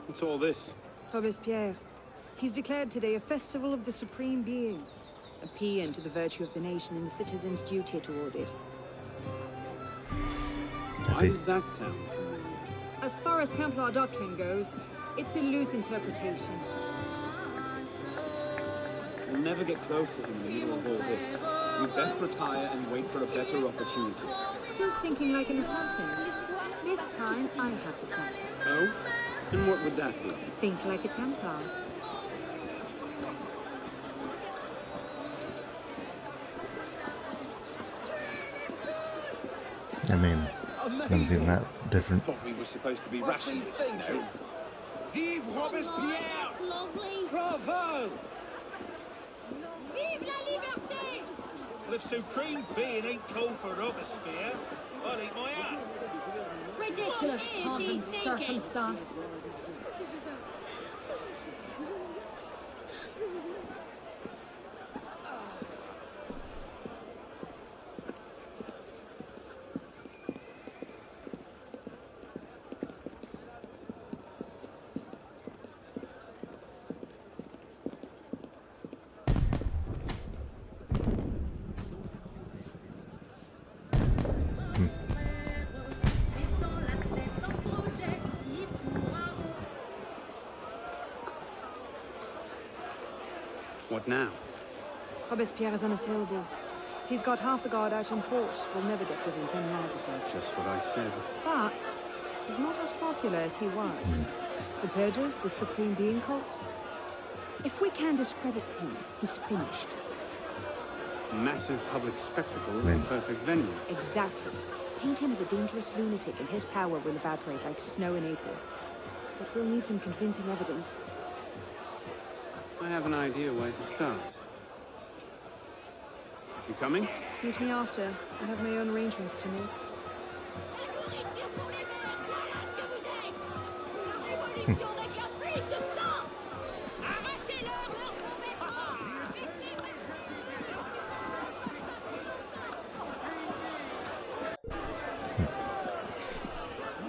What's all this? Robespierre. He's declared today a festival of the Supreme Being. A paean to the virtue of the nation and the citizens' duty toward it. Why does that sound familiar? As far as Templar doctrine goes, it's a loose interpretation. We'll never get close to him in the middle of all this. We'd best retire and wait for a better opportunity. Still thinking like an assassin. This time, I have the plan. Oh? And what would that be? Think like a Templar. I mean, nothing that different. Thought we were supposed to be rationalists, no? Vive Robespierre! That's lovely. Bravo! Vive la liberté! Well, if Supreme Being ain't called for Robespierre, I'll eat my hat. Ridiculous What is pomp he and thinking? circumstance. What now? Robespierre is unassailable. He's got half the guard out in force. We'll never get within 10 yards of them. Just what I said. But he's not as popular as he was. The Purgers, the Supreme Being cult. If we can discredit him, he's finished. Massive public spectacle is the perfect venue. Exactly. Paint him as a dangerous lunatic and his power will evaporate like snow in April. But we'll need some convincing evidence. I have an idea where to start. You coming? Meet me after. I have my own arrangements to make.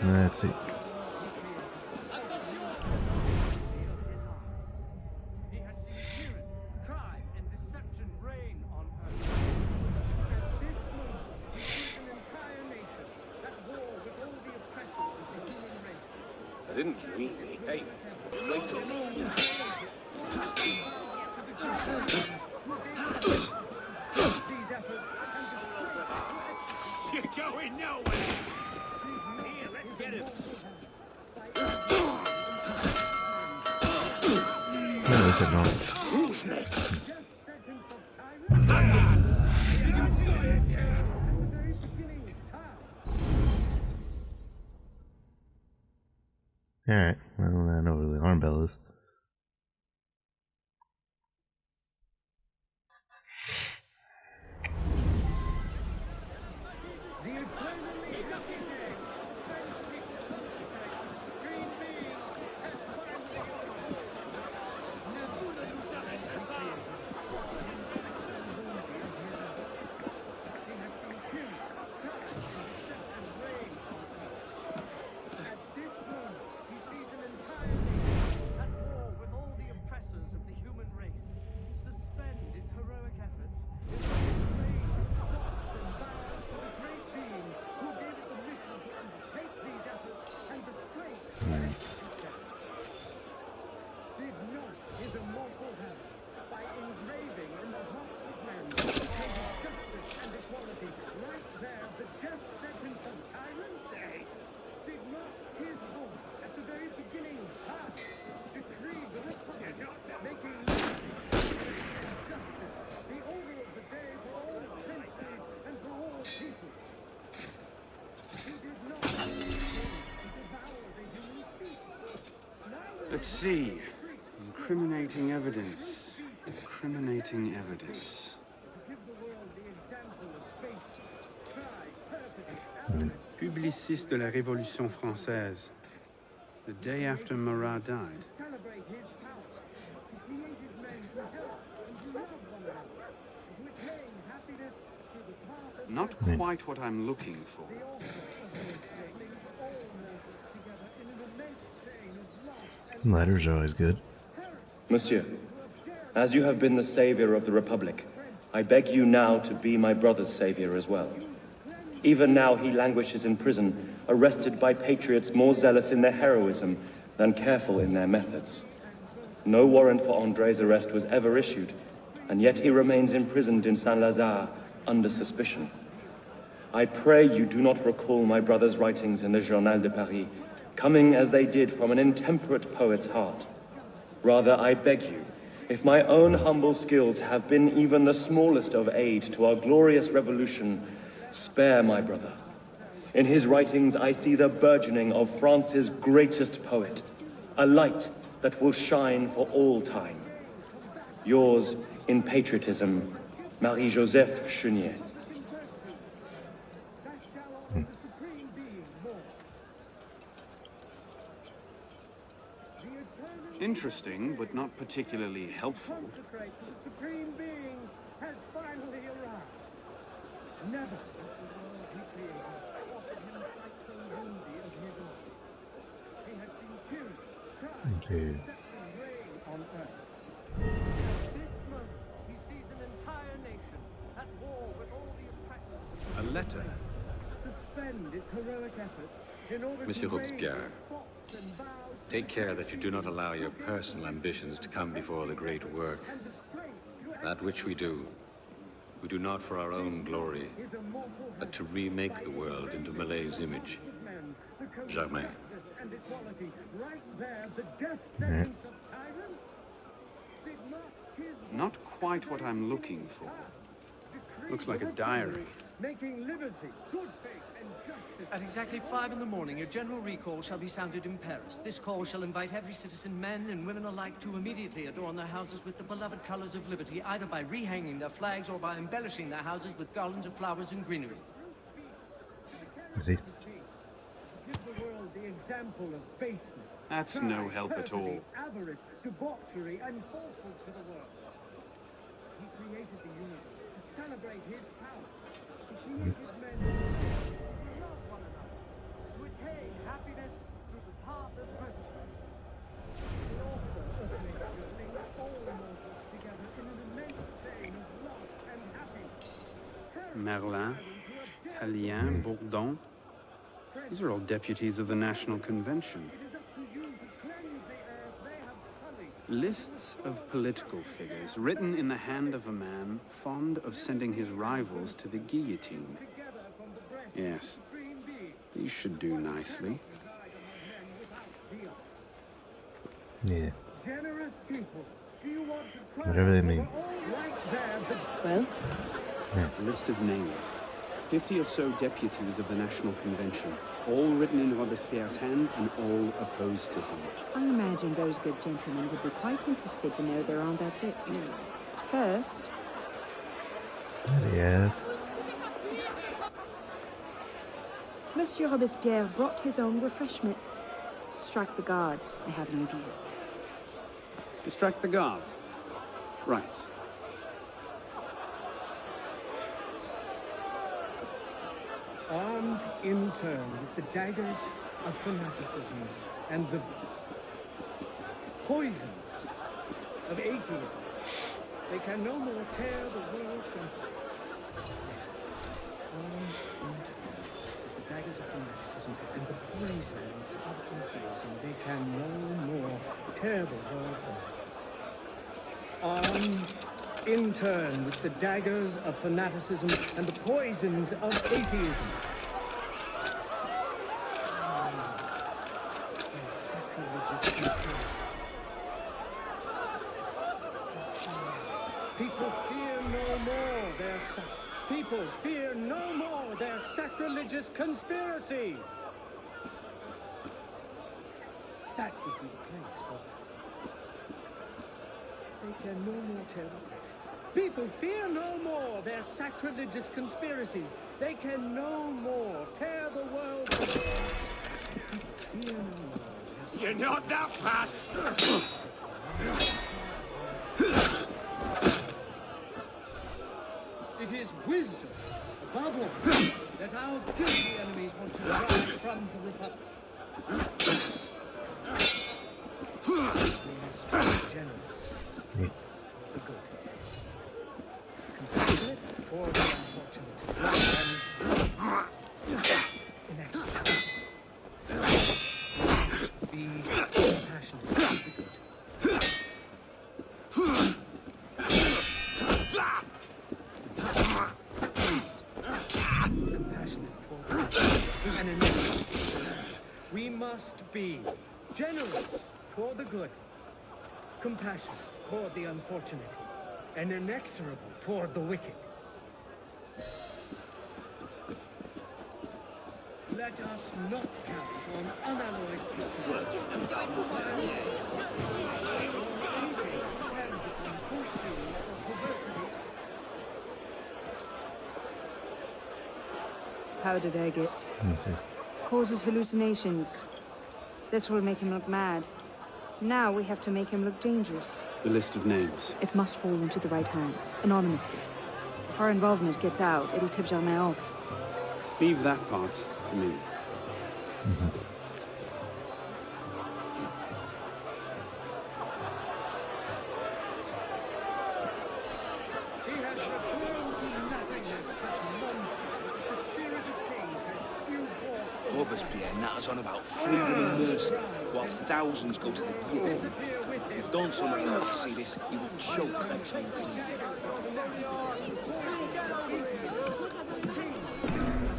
Let's see. I didn't dream it. Hey, wait till You're going nowhere! Here, let's get him! No, is it not? Who's next? Alright, well, I know where the alarm bell is. Let's see. Incriminating evidence. Incriminating evidence. Publiciste de la Révolution française. The day after Marat died. Not quite what I'm looking for. Letters are always good. Monsieur, as you have been the savior of the Republic, I beg you now to be my brother's savior as well. Even now he languishes in prison, arrested by patriots more zealous in their heroism than careful in their methods. No warrant for André's arrest was ever issued, and yet he remains imprisoned in Saint-Lazare under suspicion. I pray you do not recall my brother's writings in the Journal de Paris, coming as they did from an intemperate poet's heart. Rather, I beg you, if my own humble skills have been even the smallest of aid to our glorious revolution, spare my brother. In his writings, I see the burgeoning of France's greatest poet, a light that will shine for all time. Yours in patriotism, Marie-Joseph Chenier. Interesting, but not particularly helpful. The Supreme Being has finally arrived. Never has the world he created offered him sight so worthy of his own. He has seen tyranny, strife, Dude. and reign on earth. This moment, he sees an entire nation at war with all the oppressors. A letter. Suspend its heroic efforts in order Monsieur to raise Robespierre, its thoughts and vows take care that you do not allow your personal ambitions to come before the great work. That which we do not for our own glory, but to remake the world into Malay's image. Germain. and equality. Right there, the death Yeah. sentence of tyrants. Did not his Not quite what I'm looking for. Looks like a diary. making liberty, good faith, and justice. At exactly 5 in the morning, a general recall shall be sounded in Paris. This call shall invite every citizen, men and women alike, to immediately adorn their houses with the beloved colors of liberty, either by rehanging their flags or by embellishing their houses with garlands of flowers and greenery. See? Give the world the example of baseness. That's no help at all. Avarice, debauchery, and falsehood to the world. He created the universe to celebrate his power. He created men to love one another, to attain happiness through the path of virtue. The author of nature links all mortals together in an immense chain of love and happiness. Merlin, Tallien, Bourdon. These are all deputies of the National Convention. It is up to you to cleanse the earth they have sullied. Lists of political figures written in the hand of a man fond of sending his rivals to the guillotine. Together from the breast Yes, of the supreme being. these should do nicely. Yeah. Generous people. Do you want to try? Whatever they mean. All right there, the Well, A list of names. 50 or so deputies of the National Convention, all written in Robespierre's hand and all opposed to him. I imagine those good gentlemen would be quite interested to know they're on that list. First, Yeah. Monsieur Robespierre brought his own refreshments. Strike the guards. I have an idea. Distract the guards. Right. armed in turn with the daggers of fanaticism and the poisons of atheism. They can no more tear the world from yes. Armed in turn with the daggers of fanaticism and the poisons of atheism. They can no more tear the world from armed in turn with the daggers of fanaticism and the poisons of atheism. And sacrilegious conspiracies. People fear no more their people fear no more their sacrilegious conspiracies. That would be the place for they can no more tear the place. People fear no more their sacrilegious conspiracies. They can no more tear the world apart. Fear no more. You're not that fast! It is we generous, Yeah. the good. Compassionate for the unfortunate. And inexorable. Be compassionate for the good. Compassionate for the good. And inexorable. We must be generous toward the good, compassionate toward the unfortunate, and inexorable toward the wicked. Let us not count on unalloyed prosperity. How did I get? Okay. Causes hallucinations. This will make him look mad. Now we have to make him look dangerous. The list of names. It must fall into the right hands, anonymously. If our involvement gets out, it'll tip Germain off. Leave that part to me. He has returned to nothingness, that monster. The spirit of kings has spewed forth. Robespierre natters on about freedom and mercy, while thousands go to the guillotine. If Don somebody else to see this, he will choke like some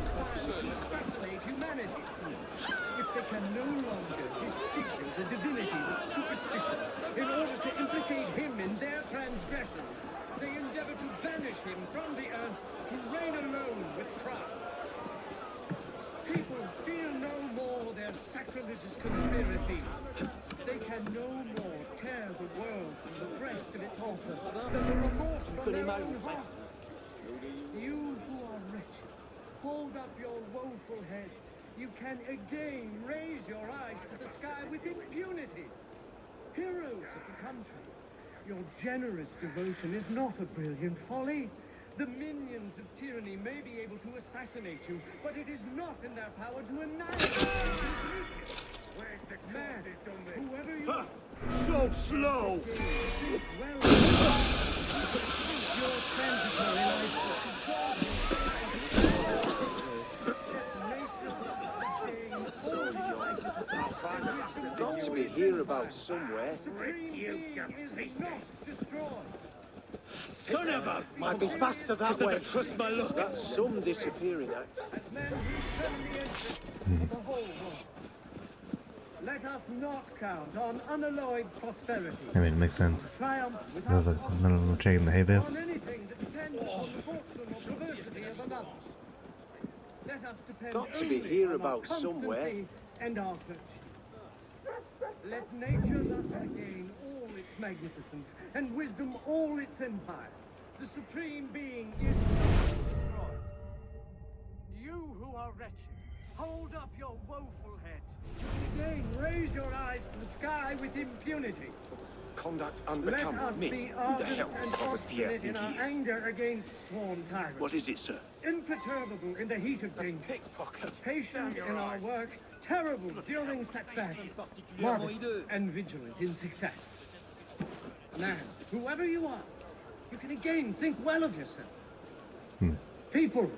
Assassinate humanity. If they can no longer disfigure the divinity with superstition in order to implicate him in their transgressions, they endeavor to banish him from the earth to reign alone with Christ. People fear no more their sacrilegious conspiracies. They can no more tear the world from the breast of its author than the remorse from their own heart. You who are wretched, hold up your woeful heads. You can again raise your eyes to the sky with impunity. Heroes of the country, your generous devotion is not a brilliant folly. The minions of tyranny may be able to assassinate you, but it is not in their power to annihilate you. Where's the man, whoever you are, So slow! think well of your transitory life. Got to be hereabouts somewhere. Son of a... Might be faster that way. Trust my luck. That's some disappearing act. Let us not count on unalloyed prosperity. I mean, it makes sense. Triumph There's without like none of them checking the hay bale. on anything that depends on the fortune or perversity of another. Let us depend Got to be only on our hereabouts constancy somewhere. and our virtue. Let nature thus regain all its magnificence and wisdom all its empire. The supreme being is destroyed. You who are wretched, hold up your woeful heads. Again, raise your eyes to the sky with impunity. Conduct Let unbecoming us me. be Who the ardent hell and does Robespierre obstinate in think our he is? anger against sworn tyrants. What is it, sir? Imperturbable in the heat of danger. Pickpocket. Patient in our work, terrible during setbacks, modest and vigilant in success. Man, whoever you are, you can again think well of yourself. People,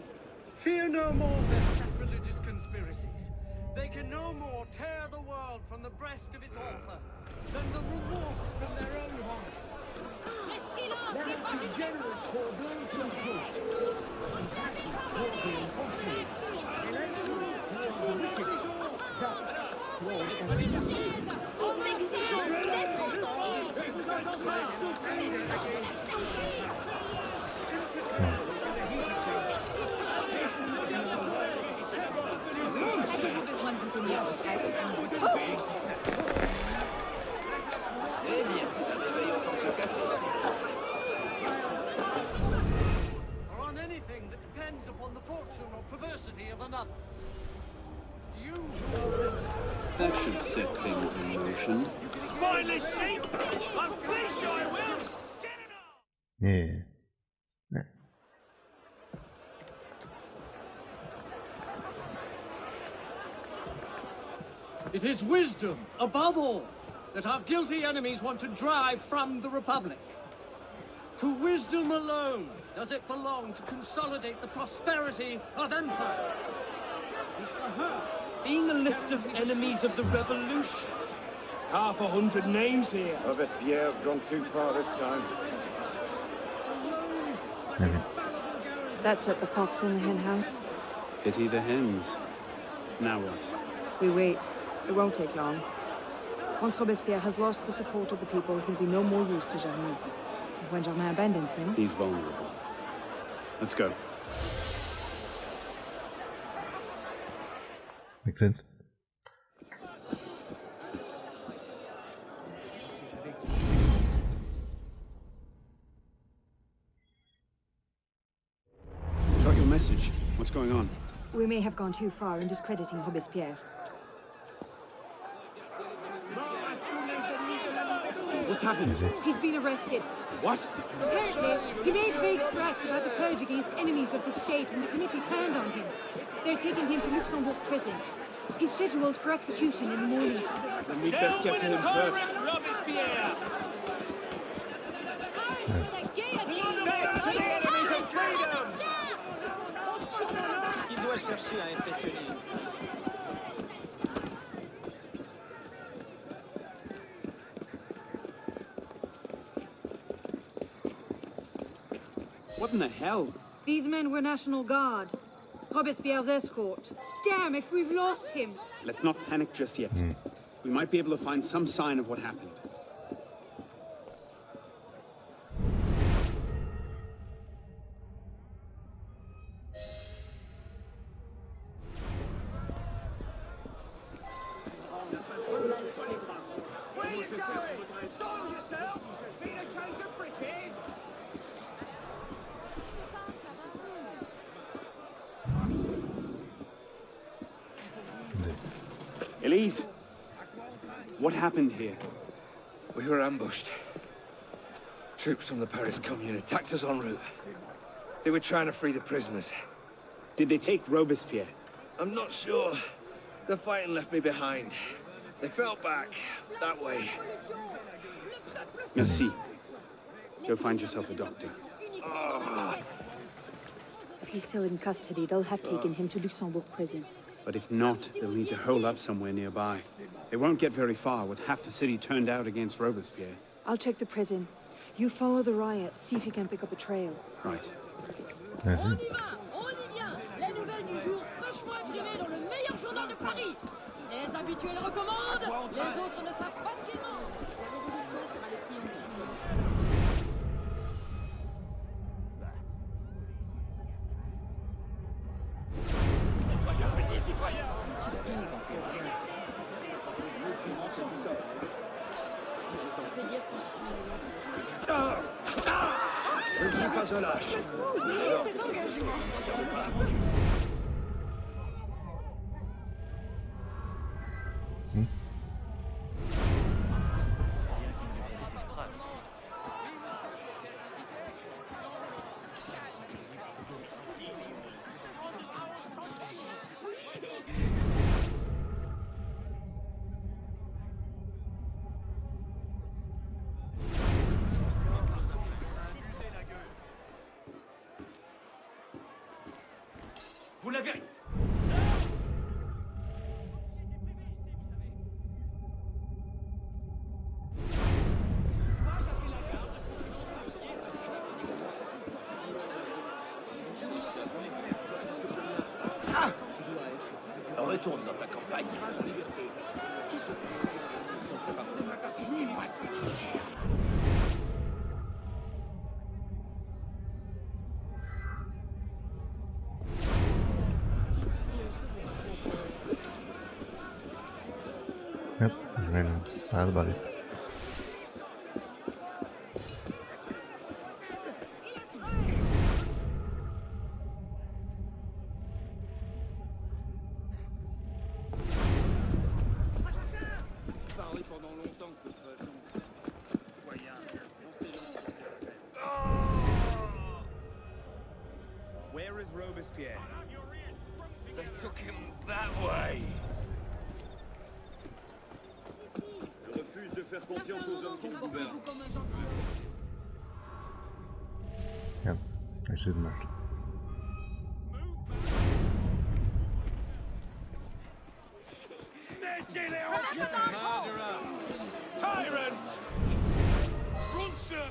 fear no more their sacrilegious conspiracies. They can no more tear the world from the breast of its author than the remorse from their own hearts. Let us be generous toward those who are good, compassionate toward the unfortunate, inexorable toward the wicked, just toward everyone. Avez-vous besoin de vous tenir secret? Eh bien, ça réveille autant que le café. Or on anything that depends upon the fortune or perversity of another. You who are rich, That should set things in motion. Mindless sheep! I'll finish you, I will! Skin it off! Yeah. it is wisdom, above all, that our guilty enemies want to drive from the Republic. To wisdom alone does it belong to consolidate the prosperity of empire. Being a list of enemies of the revolution. 100 names here. Robespierre's gone too far this time. Okay. That's at the Fox in the Hen House. Pity the hens. Now what? We wait. It won't take long. Once Robespierre has lost the support of the people, he'll be no more use to Germain. And when Germain abandons him... He's vulnerable. Let's go. Makes sense. Got your message. What's going on? We may have gone too far in discrediting Robespierre. What's happened? He's been arrested. What? Apparently, he made vague threats about a purge against enemies of the state, and the committee turned on him. They're taking him to Luxembourg prison. He's scheduled for execution in the morning. Then we'd best get to him first. Robespierre! Il doit chercher à impressionner. What in the hell? These men were National Guard. Robespierre's escort. Damn, if we've lost him! Let's not panic just yet. We might be able to find some sign of what happened. Elise, what happened here? We were ambushed. Troops from the Paris Commune attacked us en route. They were trying to free the prisoners. Did they take Robespierre? I'm not sure. The fighting left me behind. They fell back, that way. Merci. Go find yourself a doctor. If he's still in custody, they'll have taken him to Luxembourg prison. But if not, they'll need to hole up somewhere nearby. They won't get very far with half the city turned out against Robespierre. I'll check the prison. You follow the riots, see if you can pick up a trail. Right. Vas-y. On y vient. Les nouvelles du jour fraîchement imprimées dans le meilleur journal de Paris. Les habitués le recommandent, les autres ne savent pas ce qu'ils mangent. La révolution sera le triomphe du monde. Je ne suis pas un lâche. Vous l'avez. Retourne dans ta campagne. Yep, random pile of bodies. Where is Robespierre? They took him that way. Je refuse de faire Yep, I should not. Tyrants! Run, sir!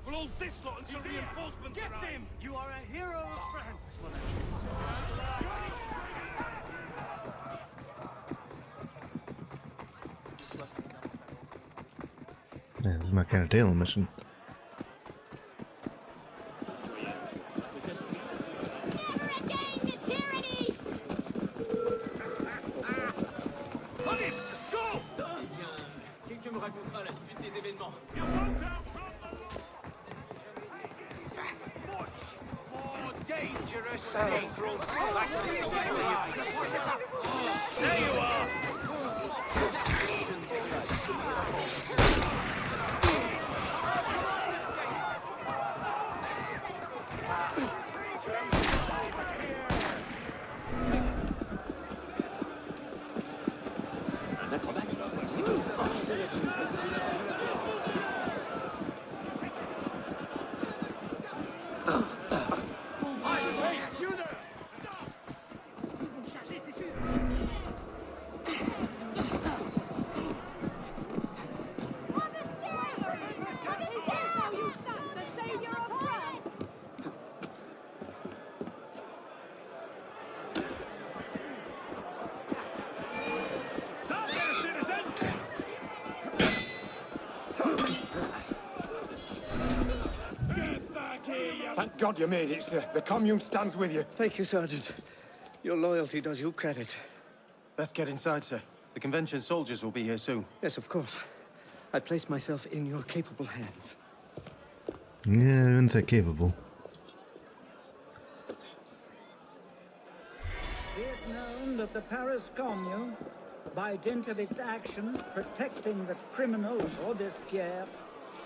We'll hold this lot until reinforcements arrive. Get him! You are a hero of France. Yeah, this is my kind of Taylor mission. On it! Go! Quelqu'un me racontera la suite des événements. More dangerous scoundrels. There you are! Thank God you made it, sir. The commune stands with you. Thank you, Sergeant. Your loyalty does you credit. Let's get inside, sir. The convention soldiers will be here soon. Yes, of course. I place myself in your capable hands. Yeah, I wouldn't say capable. Be it known that the Paris Commune, by dint of its actions protecting the criminal Robespierre,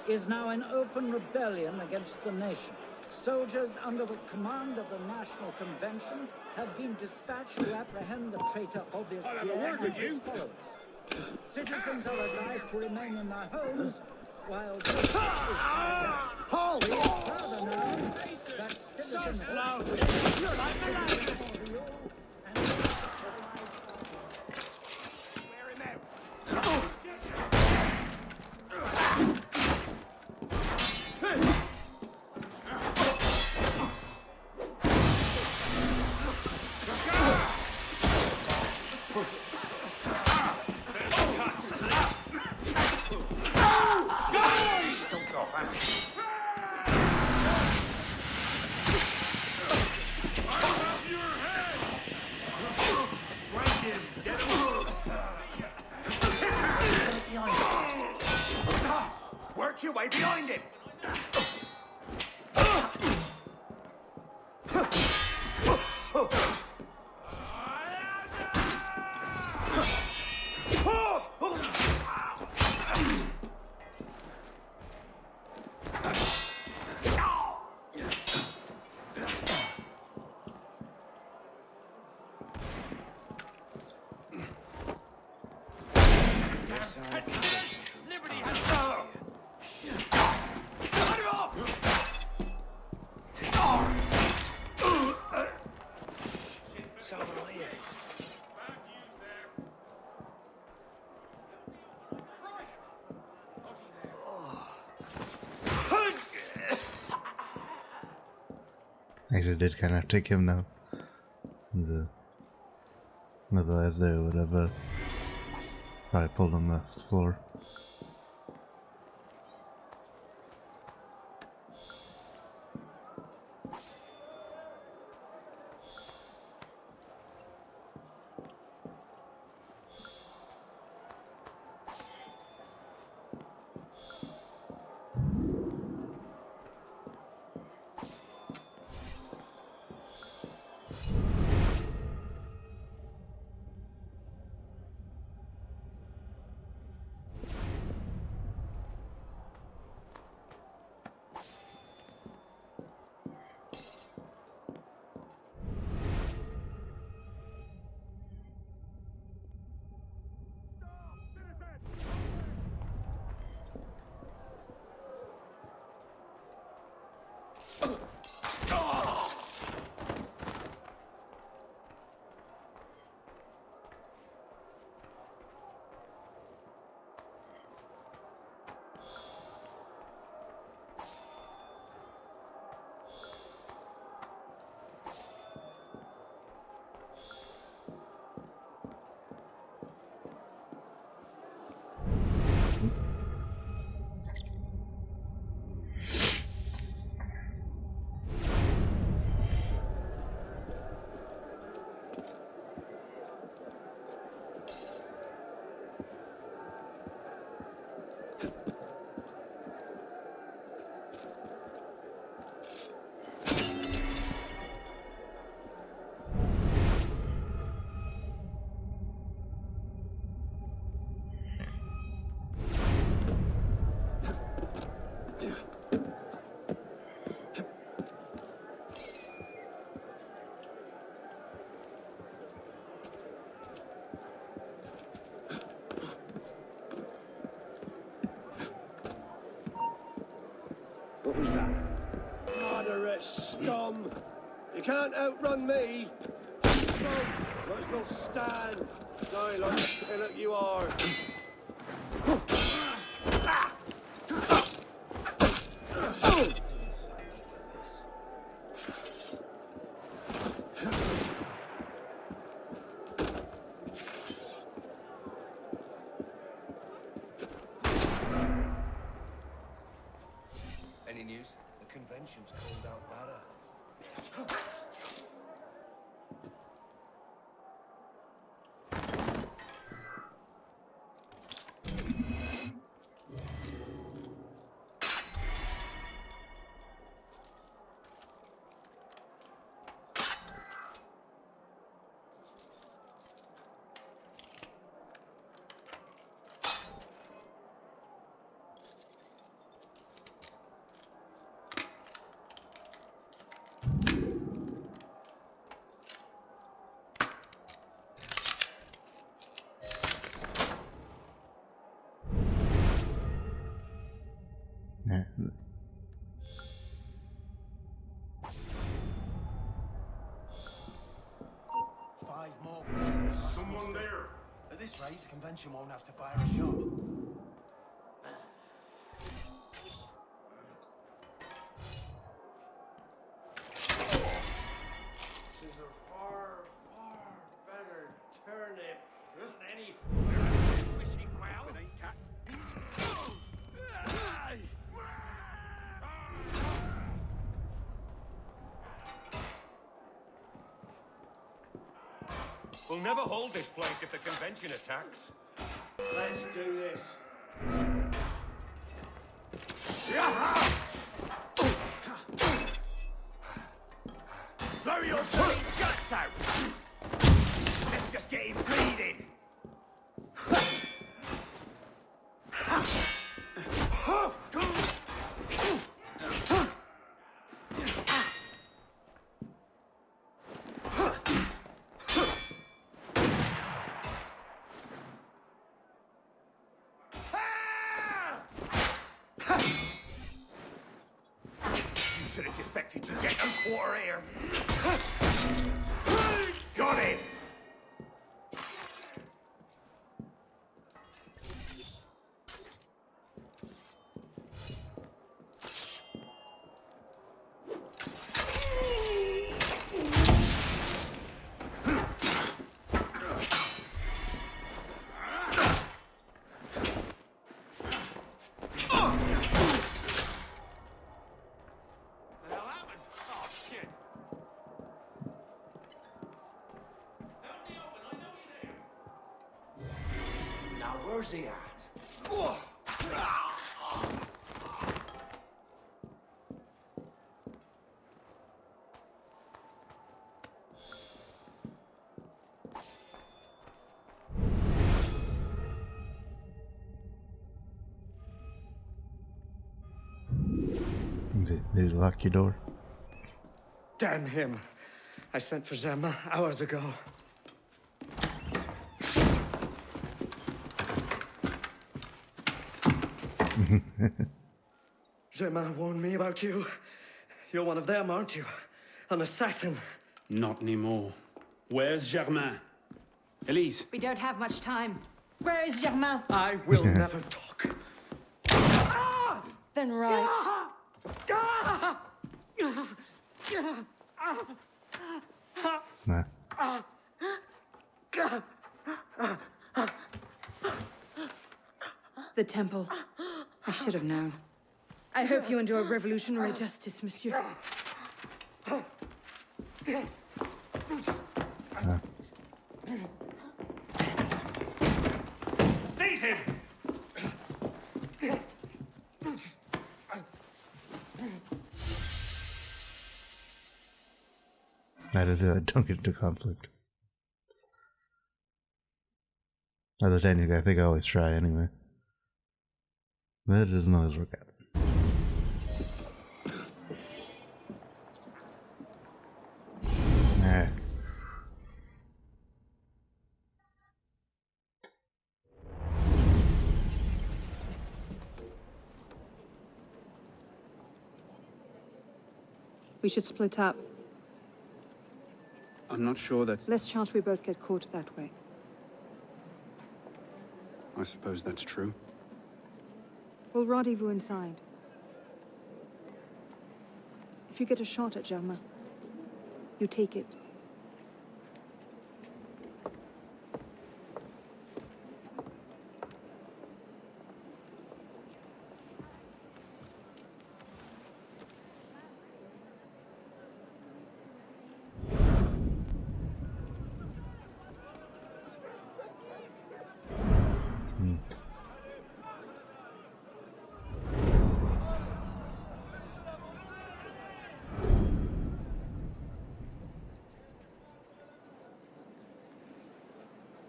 is now in open rebellion against the nation. Soldiers under the command of the National Convention have been dispatched to apprehend the traitor Robespierre and his followers. Citizens are advised to remain in their homes while justice is carried out. Hold! Be it further known that citizens Work your way behind him! Actually, did kind of take him now. Otherwise, they would have probably pulled him off the floor. What was that? Moderate scum! You can't outrun me! Scum! Might as well stand! Die like the pillock you are! Any news? The convention's called out Barra. Yeah. Five more. Someone there. At this rate, the convention won't have to fire a shot. This is a far, far better turnip than any wishing well. We'll never hold this place if the convention attacks. Let's do this. Blow your bloody guts out! Let's just get him bleeding! You should have defected, you get no quarter here! Got it! Now where's he at? Did he lock your door? Damn him. I sent for Zema hours ago. Zema warned me about you. You're one of them, aren't you? An assassin. Not anymore. Where's Germain? Elise. We don't have much time. Where is Germain? I will never talk. Then right. Nah. The temple. I should have known. I hope you enjoy revolutionary justice, monsieur. Seize him! I don't get into conflict. Although technically, I think I always try anyway. But it doesn't always work out. Alright. We should split up. I'm not sure that's... Less chance we both get caught that way. I suppose that's true. We'll rendezvous inside. If you get a shot at Germain, you take it.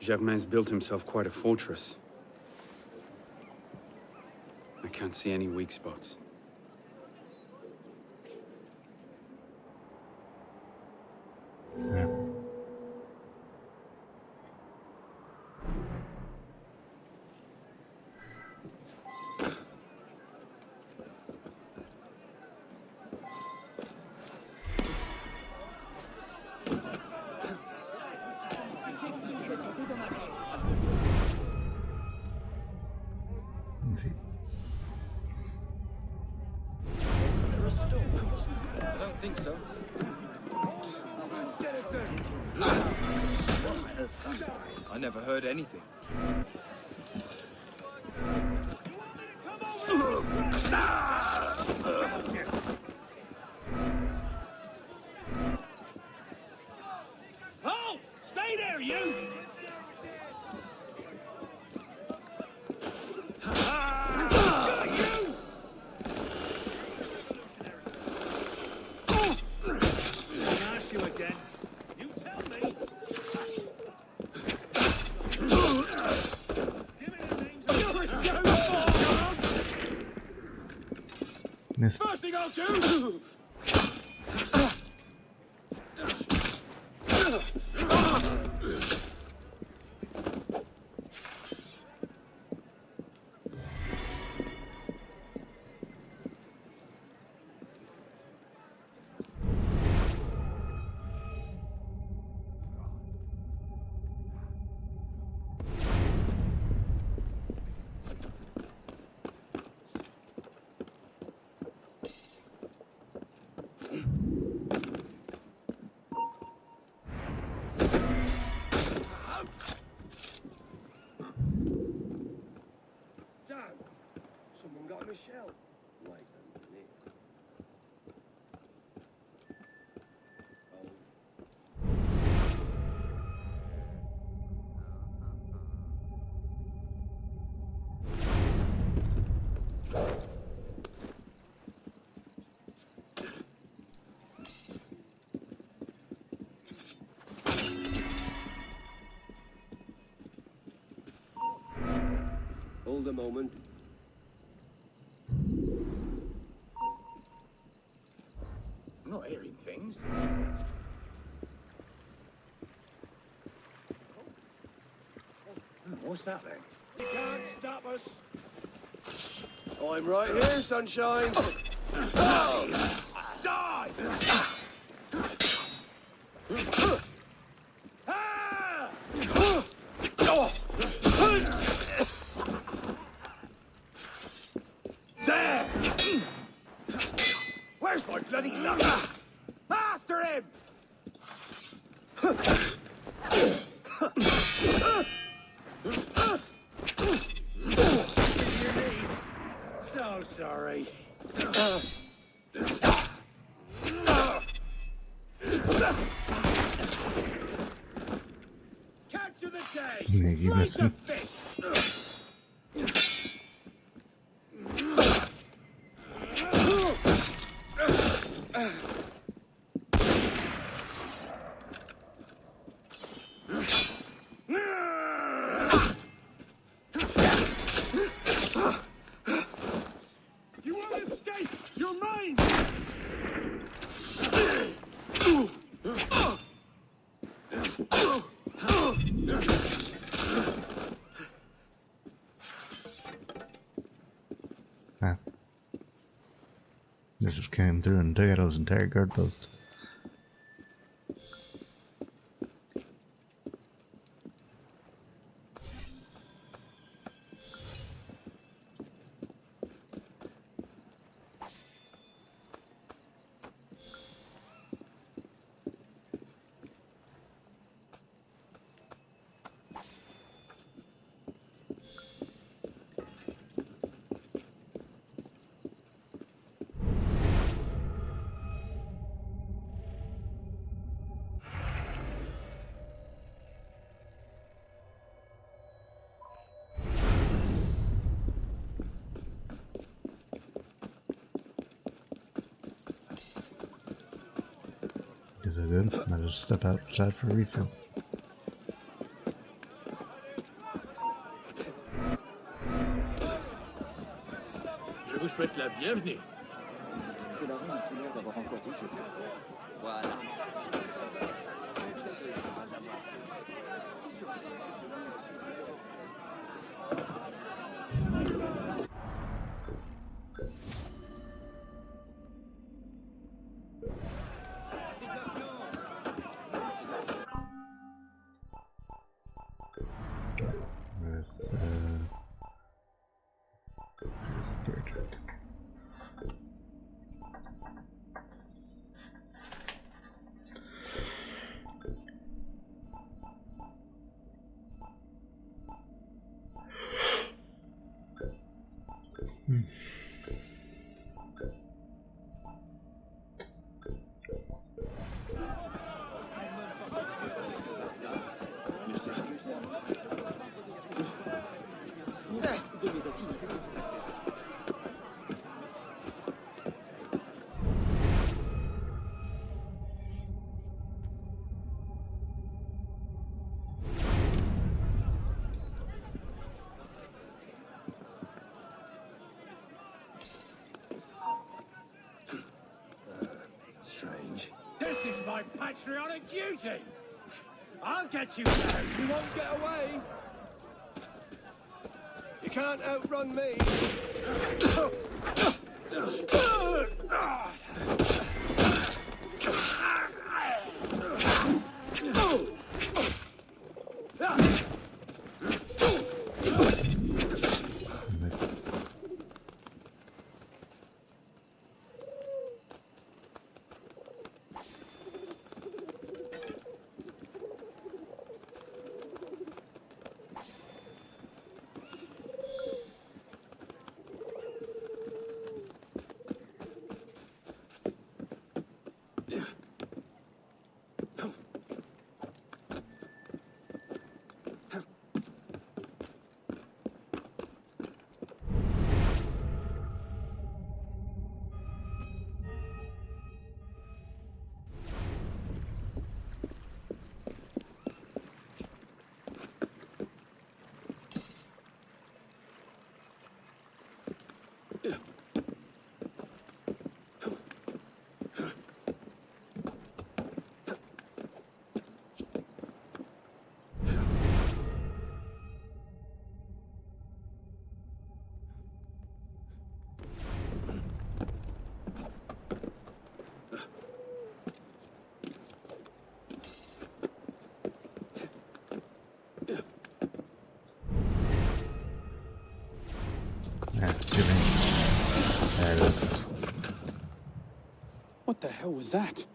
Germain's built himself quite a fortress. I can't see any weak spots. Yeah. I don't think so. I never heard anything. Oh! Stay there, you! First thing I'll do! Someone got a shell. Wait a minute. Hold a moment. I'm not hearing things. What's that then? You can't stop us. I'm right here, sunshine. Die! Where's my bloody luck? After him! So sorry. Capture the day! Yeah, you missed him. You won't escape! You're mine! Ah. They just came through and took out his entire guard post. Is it good? I'll just step outside for a refill. Je vous souhaite la bienvenue. Ce larron a-t-il l'air d'avoir encore des choses? Voilà. This is my patriotic duty! I'll get you down! You won't get away! You can't outrun me! What the hell was that?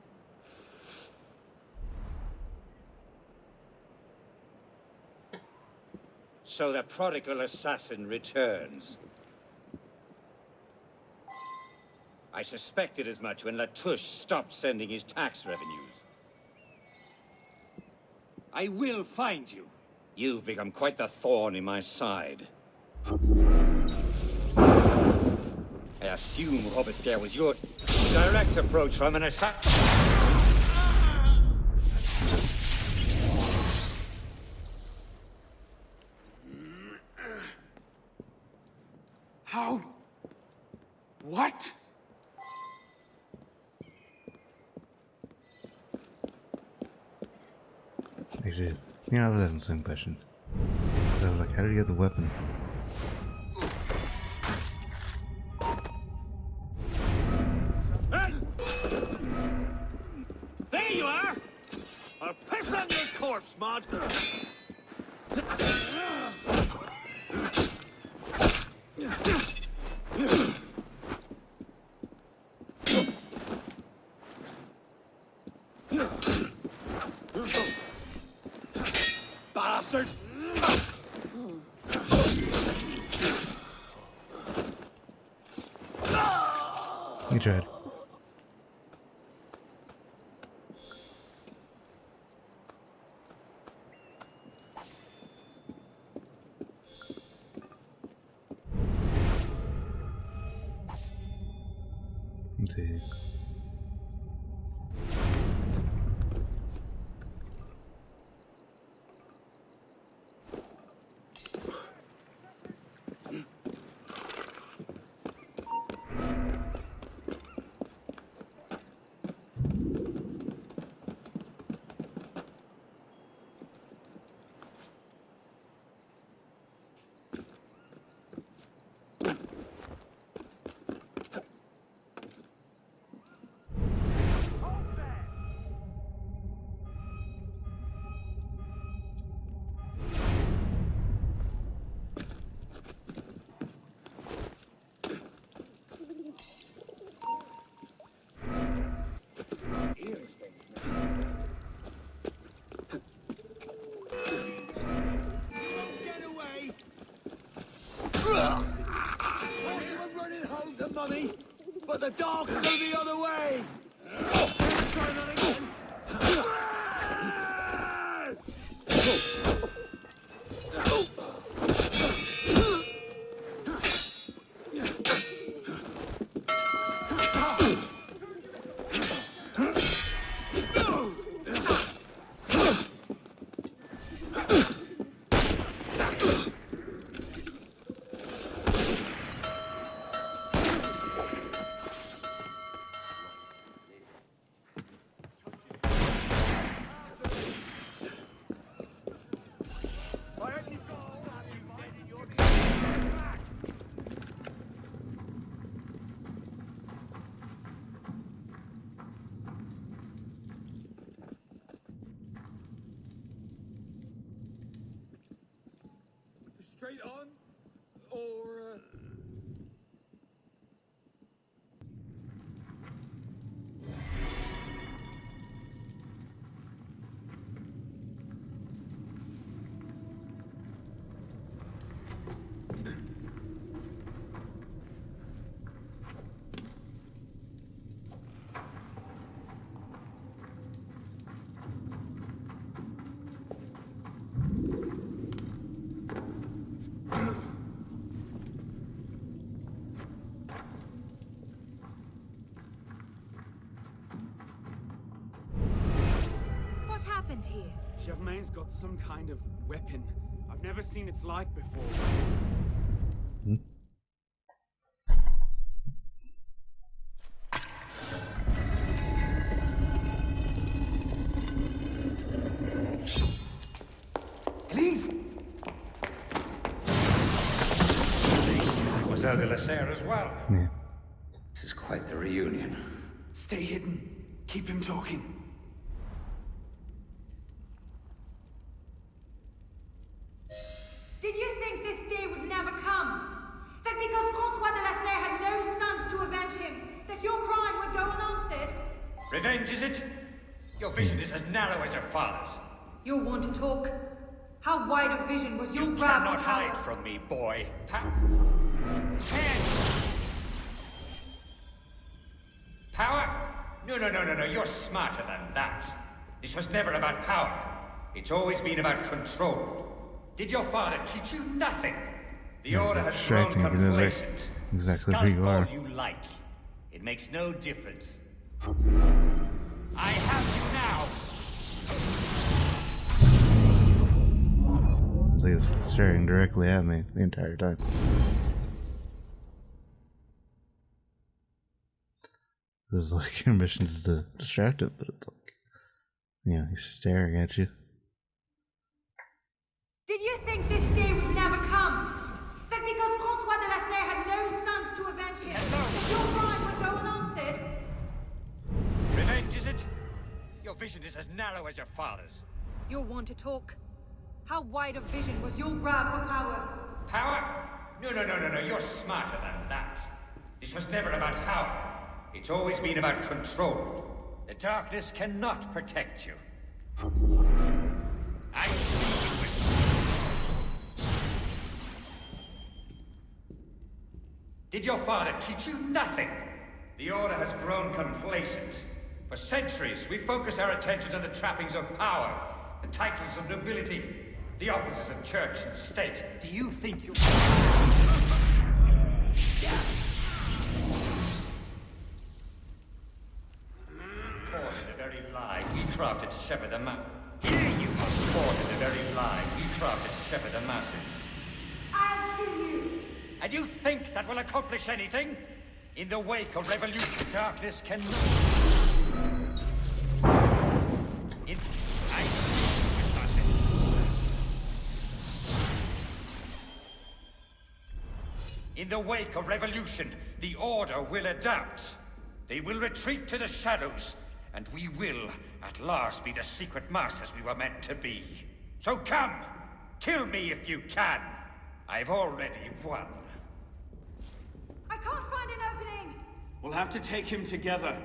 So the prodigal assassin returns. I suspected as much when Latouche stopped sending his tax revenues. I will find you. You've become quite the thorn in my side. I assume Robespierre was your direct approach from an assassin. How? What? Actually, you know, that doesn't question. I was like, how did you get the weapon? There you are! I'll piss on your corpse, Maud! Bastard! You tried. Let's see. Mummy, but the dogs go the other way. Try that again. Straight on? Or... What happened here? Germain's got some kind of weapon. I've never seen its like before. Please? Mademoiselle de la Serre as well. Yeah. This is quite the reunion. Stay hidden. Keep him talking. Did you think this day would never come? That because François de la Serre had no sons to avenge him, that your crime would go unanswered? Revenge, is it? Your vision is as narrow as your father's. You want to talk? How wide a vision was your You grab cannot for power? hide from me, boy. Power? No. You're smarter than that. This was never about power. It's always been about control. Did your father teach you nothing? The order has grown Distracting, you know, like, complacent. exactly who you Skulk are. all you like. It makes no difference. I have you now. He was staring directly at me the entire time. This is like your mission is to distract him, but it's like, you know, he's staring at you. Did you think this day would never come? That because Francois de la Serre had no sons to avenge him, that your crime would go unanswered? Revenge, is it? Your vision is as narrow as your father's. You want to talk? How wide a vision was your grab for power? Power? No. You're smarter than that. This was never about power. It's always been about control. The darkness cannot protect you. I see you with... Did your father teach you nothing? The Order has grown complacent. For centuries, we focus our attentions on the trappings of power, the titles of nobility, the offices of church and state. Do you think you... Caught in the very lie we crafted to shepherd the mass. Here you are caught in the very lie we crafted to shepherd the masses. I'll kill you! And you think that will accomplish anything? In the wake of revolution, darkness cannot... In the wake of revolution, the Order will adapt. They will retreat to the shadows, and we will, at last, be the secret masters we were meant to be. So come! Kill me if you can! I've already won. I can't find an opening! We'll have to take him together.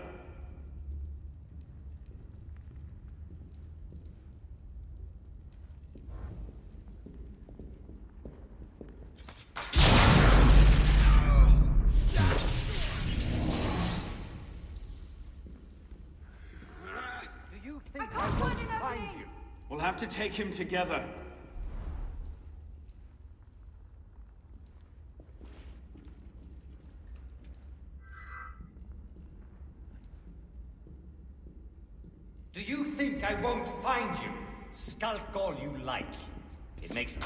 I can't find an opening! We'll have to take him together. Do you think I won't find you? Skulk all you like. It makes...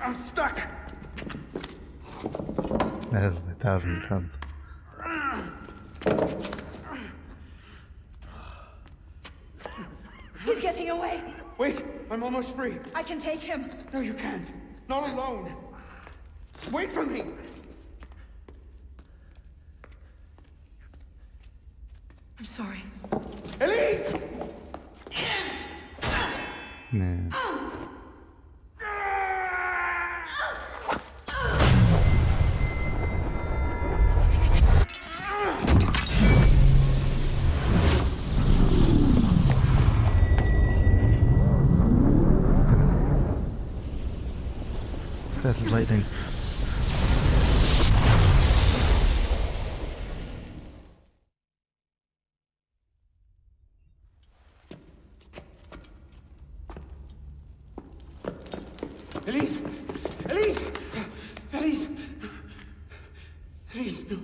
I'm stuck! That is 1,000 tons. He's getting away. Wait, I'm almost free. I can take him. No, you can't. Not alone. Wait for me. I'm sorry. Elise! Yeah. That's lightning. Elise! Elise! Elise! Elise, no.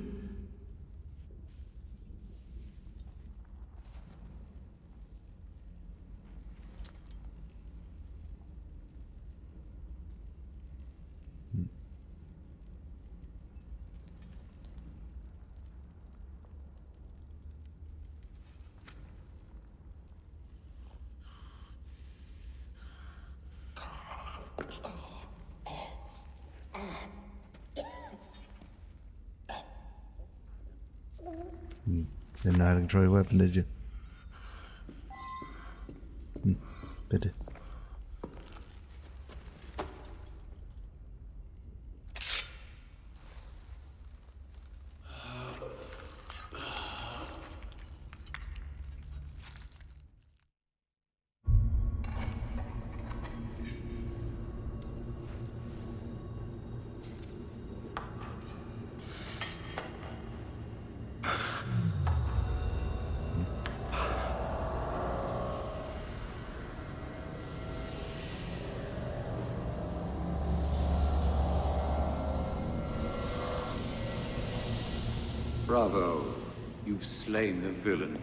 Didn't know how to control your weapon, did you? Bitte. Bravo. You've slain the villain.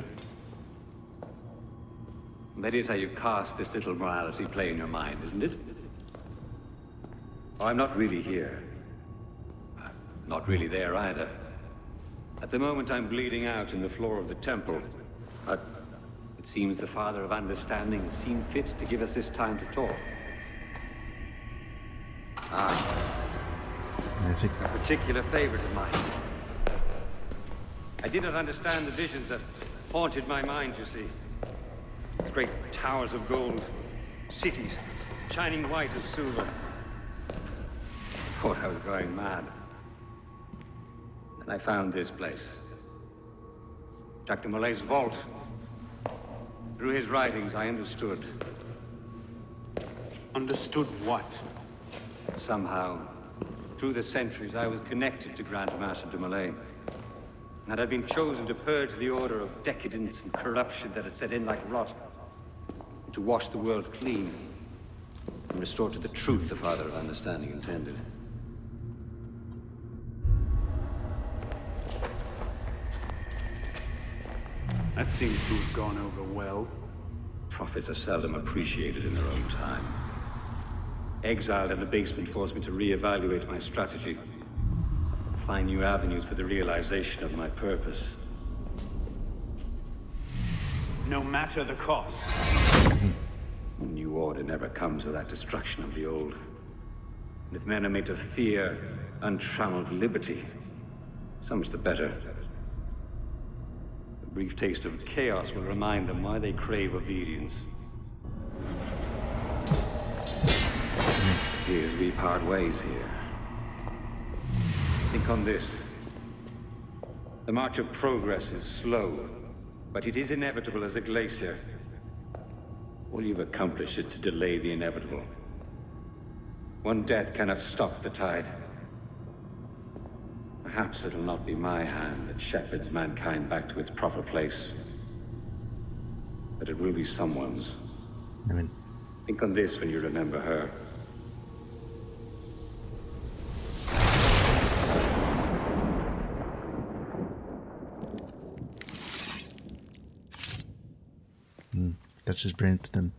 That is how you cast this little morality play in your mind, isn't it? Oh, I'm not really here. I'm not really there either. At the moment, I'm bleeding out in the floor of the temple. But it seems the Father of Understanding has seen fit to give us this time to talk. A particular favorite of mine. I did not understand the visions that haunted my mind, you see. Great towers of gold, cities, shining white as silver. I thought I was going mad. Then I found this place. Jacques de Molay's vault. Through his writings, I understood. Understood what? Somehow, through the centuries, I was connected to Grand Master de Molay. And I'd been chosen to purge the order of decadence and corruption that had set in like rot. To wash the world clean and restore to the truth the Father of Understanding intended. That seems to have gone over well. Prophets are seldom appreciated in their own time. Exiled in the basement forced me to reevaluate my strategy. Find new avenues for the realization of my purpose. No matter the cost. A new order never comes without destruction of the old. And if men are made to fear untrammeled liberty, so much the better. A brief taste of chaos will remind them why they crave obedience. Here's we part ways here. Think on this. The march of progress is slow, but it is inevitable as a glacier. All you've accomplished is to delay the inevitable. One death cannot stop the tide. Perhaps it'll not be my hand that shepherds mankind back to its proper place. But it will be someone's. Think on this when you remember her. Touches Branston.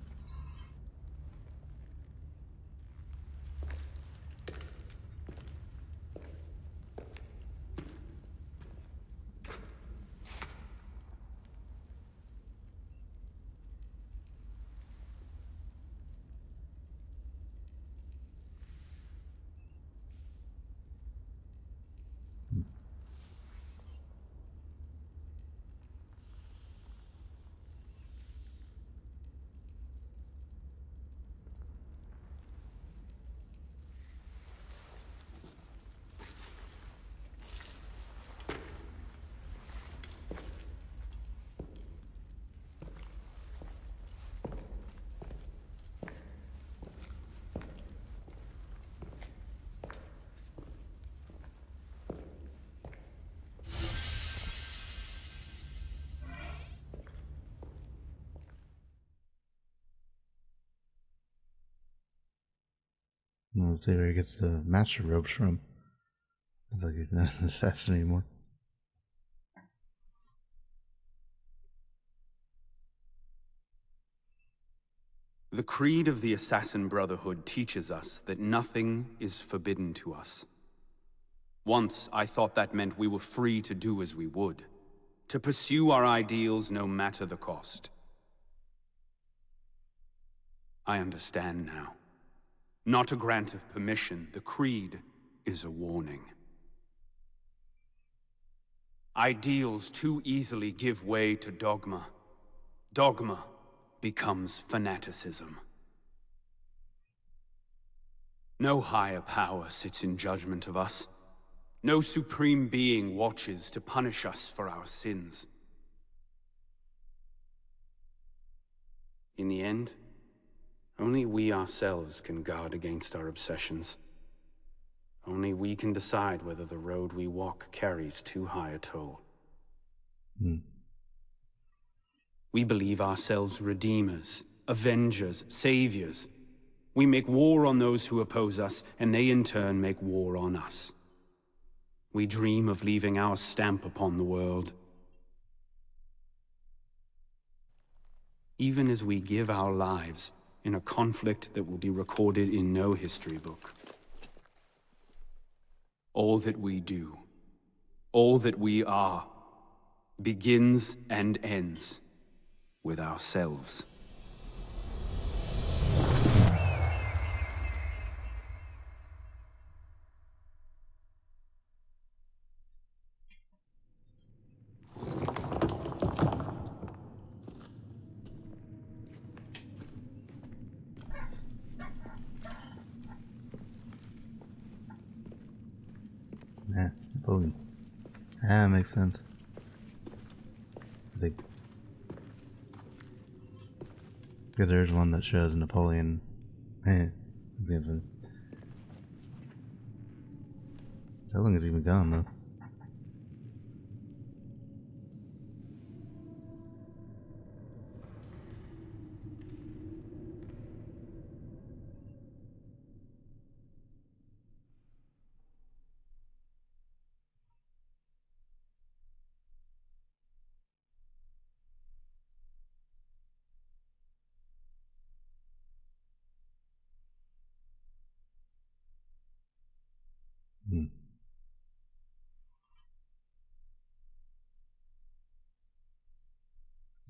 Let's see where he gets the master ropes from. It's like he's not an assassin anymore. The creed of the Assassin Brotherhood teaches us that nothing is forbidden to us. Once, I thought that meant we were free to do as we would, to pursue our ideals no matter the cost. I understand now. Not a grant of permission, the creed is a warning. Ideals too easily give way to dogma. Dogma becomes fanaticism. No higher power sits in judgment of us. No supreme being watches to punish us for our sins. In the end, only we ourselves can guard against our obsessions. Only we can decide whether the road we walk carries too high a toll. We believe ourselves redeemers, avengers, saviors. We make war on those who oppose us, and they in turn make war on us. We dream of leaving our stamp upon the world. Even as we give our lives in a conflict that will be recorded in no history book. All that we do, all that we are, begins and ends with ourselves. Yeah, Napoleon. Ah, makes sense. I think. Because there's one that shows Napoleon. How long has he been gone, though?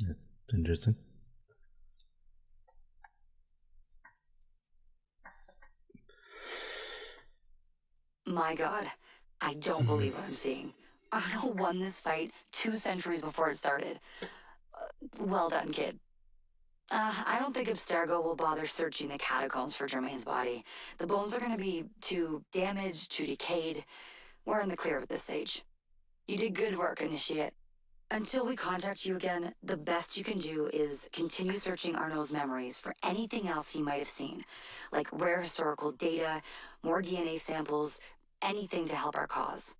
That's interesting. My god, I don't believe what I'm seeing. Arno won this fight 2 centuries before it started. Well done, kid. I don't think Abstergo will bother searching the catacombs for Germain's body. The bones are going to be too damaged, too decayed. We're in the clear with this sage. You did good work, Initiate. Until we contact you again, the best you can do is continue searching Arno's memories for anything else he might have seen, like rare historical data, more DNA samples, anything to help our cause.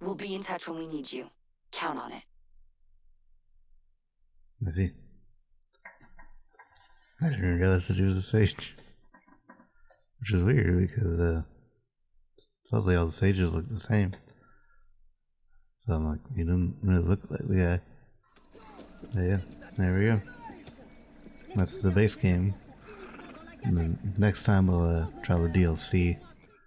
We'll be in touch when we need you. Count on it. I see. I didn't realize that he was a sage. Which is weird because supposedly all the sages look the same. So I'm like, he doesn't really look like the guy. But yeah, there we go. That's the base game. And then next time we'll try the DLC.